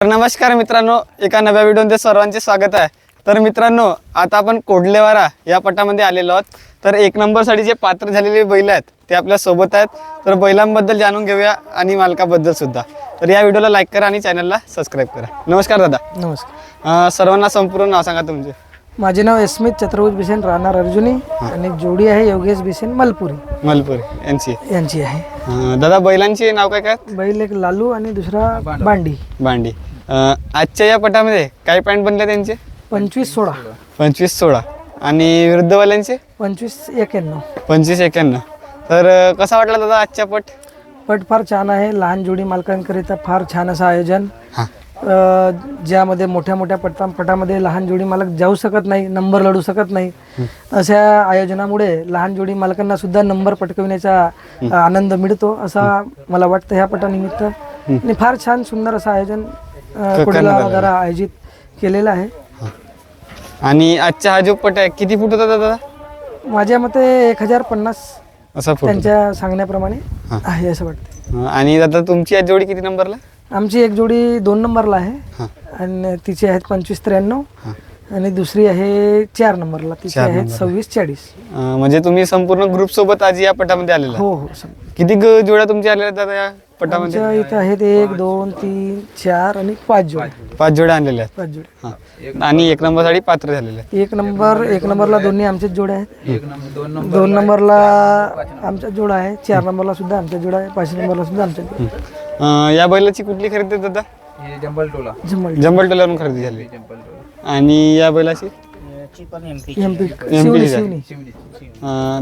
तर नमस्कार मित्रांनो, एका नव्या व्हिडिओमध्ये सर्वांचे स्वागत आहे। तर मित्रांनो, आता आपण कोडलेवारा या पटामध्ये आलेलो आहोत। तर एक नंबरसाठी जे पात्र झालेले बैल आहेत ते आपल्या सोबत आहेत। तर बैलांबद्दल जाणून घेऊया आणि मालकाबद्दल सुद्धा। तर या व्हिडिओला लाईक करा आणि चॅनलला सबस्क्राइब करा। नमस्कार दादा। नमस्कार। सर्वांना संपूर्ण नाव सांगा तुमचे। माझे नाव स्मित चतुर्भुज बिसेन राहणार अर्जुनी आणि जोडी आहे योगेश बिसेन मलपुरी यांची आहे। दादा बैलांची नाव काय काय? बैल एक लालू आणि दुसरा बांडी। बांडी। आजच्या या पटामध्ये काय पॉईंट बनले त्यांचे? 25-16 25-16 आणि विरुद्धवाल्यांचे 25-91। 25-51। तर कसा वाटला दादा आजच्या पट फार छान आहे। लहान जोडी मालकांकरिता फार छान असं आयोजन। ज्यामध्ये मोठ्या मोठ्या पटामध्ये लहान जोडी मालक जाऊ शकत नाही, नंबर लढू शकत नाही, अशा आयोजनामुळे लहान जोडी मालकांना सुद्धा नंबर पटकविण्याचा आनंद मिळतो असा मला वाटतं ह्या पटानिमित्त। आणि फार छान सुंदर असं आयोजन कोडलेवारा आयोजित केलेलं आहे। आणि आजचा हा जो पट आहे किती फूट होता दादा? माझ्या मते 1050 असा फूट त्यांच्या सांगण्याप्रमाणे आहे असं वाटतं। आणि दादा तुमची आज जोडी किती नंबरला? आमची एक जोडी 2 नंबरला आहे आणि तिची आहेत 25-93 आणि दुसरी आहे 4 नंबरला, तिची आहेत 26-40। म्हणजे तुम्ही संपूर्ण ग्रुप सोबत आज या पटामध्ये आलेला? हो हो। किती जोड्या तुमच्या आलेल्या दादा या पटामध्ये? इथं आहेत 1 2 3 4 आणि 5 जोड्या। 5 जोड्या आणलेल्या आहेत। 5 जोड्या आणि एक नंबरसाठी पात्र झालेले आहेत। एक नंबरला दोन्ही आमच्याच जोड्या आहेत। 2 नंबरला आमच्या जोडा आहे, 4 नंबरला सुद्धा आमच्या जोडा आहे, 5 नंबरला सुद्धा आमच्या जोडा। या बैलाची कुठली खरेदी दादा? जंबल टोलावरून खरेदी झाली। आणि या बैलाची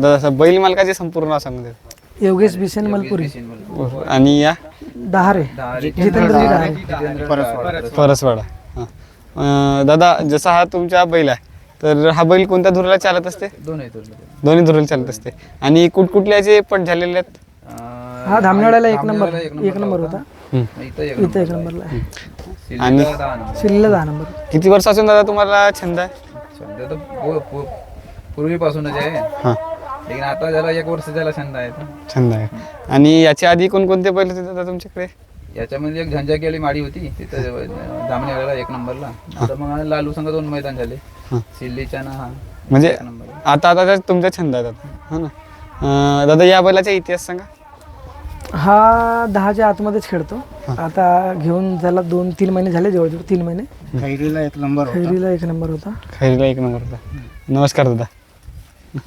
दादा बैल मालकाचे संपूर्ण नाव सांगू द्या। योगेश बिसेन मलपुरी। आणि या डहारे जितेंद्रजी डहारे परसवाडा। दादा जसा हा तुमचा बैल आहे तर हा बैल कोणत्या धुराला चालत असते? दोन्ही धुराला चालत असते। आणि कुठकुठल्याचे पट झालेले आहेत? हा धामणाड्याला 1 नंबर होता, इथं 1 नंबरला आहे आणि सिल्लीला 10 नंबर। किती वर्षापासून दादा तुम्हाला छंद आहे? छंद तर पूर्वीपासूनच आहे। लेकिन आता जरा 1 वर्ष झाला छंद आहे। आणि याच्या आधी कोणकोणते बैल होते दादा तुमच्याकडे? याच्यामध्ये एक झंझा केली माडी होती तिथं धामणेवाड्याला 1 नंबरला। आता मग लालू संघ 2 मैदान झाले, सिल्लीच्या ना हा म्हणजे आता तुमचा छंद आहे दादा, हा ना? दादा या बैलाचा इतिहास सांगा। हा 10च्या आतमध्येच खेळतो। आता घेऊन त्याला 2-3 महिने झाले, जवळजवळ 3 महिने। खैरीला 1 नंबर होता। नमस्कार दादा।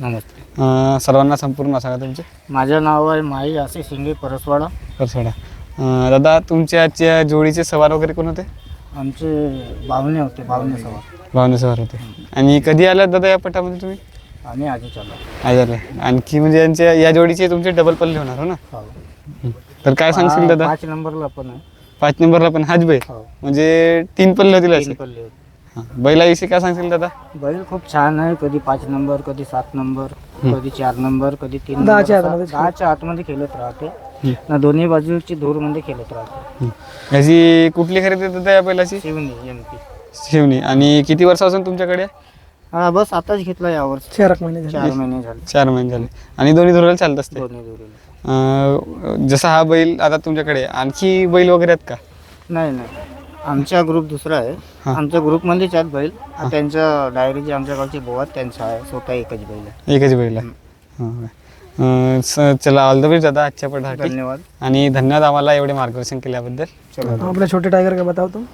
नमस्ते। सर्वांना संपूर्ण सांगा तुमचे। माझं नाव आहे माई आशिष शिंगे परसवाडा। दादा तुमच्या आजच्या जोडीचे सवार वगैरे कोण होते? आमचे बावणे होते, भावने सवार होते। आणि कधी आलात दादा या पटामध्ये तुम्ही? आम्ही आजच आलो। आज आले। आणखी म्हणजे यांच्या या जोडीचे तुमचे डबल पल्ले होणार हो ना? तर काय सांगशील दादा? 5 नंबरला पण आहे। 5 नंबरला पण हाच बैल, म्हणजे 3 पल्ले होतील असे? 3 पल्ले होते। बैलाविषयी काय सांगशील दादा? बैल खूप छान आहे, कधी 5 नंबर, कधी 7 नंबर, कधी 4 नंबर, कधी 3 10च्या आतमध्ये खेळत राहते ना, दोन्ही बाजूची धूरमध्ये खेळत राहते। याची कुठली खरेदी दादा या बैलाची? शिवनी MP शिवनी। आणि किती वर्षापासून तुमच्याकडे? हा बस आताच घेतला यावर्षी, 4 महिने झाले। 4 महिने झाले। 4 महिने झाले। आणि दोन्ही धुराला चालत असते? दोन्ही धुरीला। जसा हा बैल आता तुमच्याकडे आणखी बैल वगैरे आहेत का? नाही, आमचा ग्रुप दुसरा आहे। आमच्या ग्रुपमध्येच आहेत बैल। त्यांच्या डायरीचे आमच्याकडचे बोवात त्यांचा आहे, स्वतः एकच बैल आहे। एकच बैल आहे। चला ऑल द बेस्ट दादा आजच्या पटासाठी। धन्यवाद। आणि धन्यवाद आम्हाला एवढे मार्गदर्शन केल्याबद्दल। आपला छोटे टाइगर का बताओ तुम।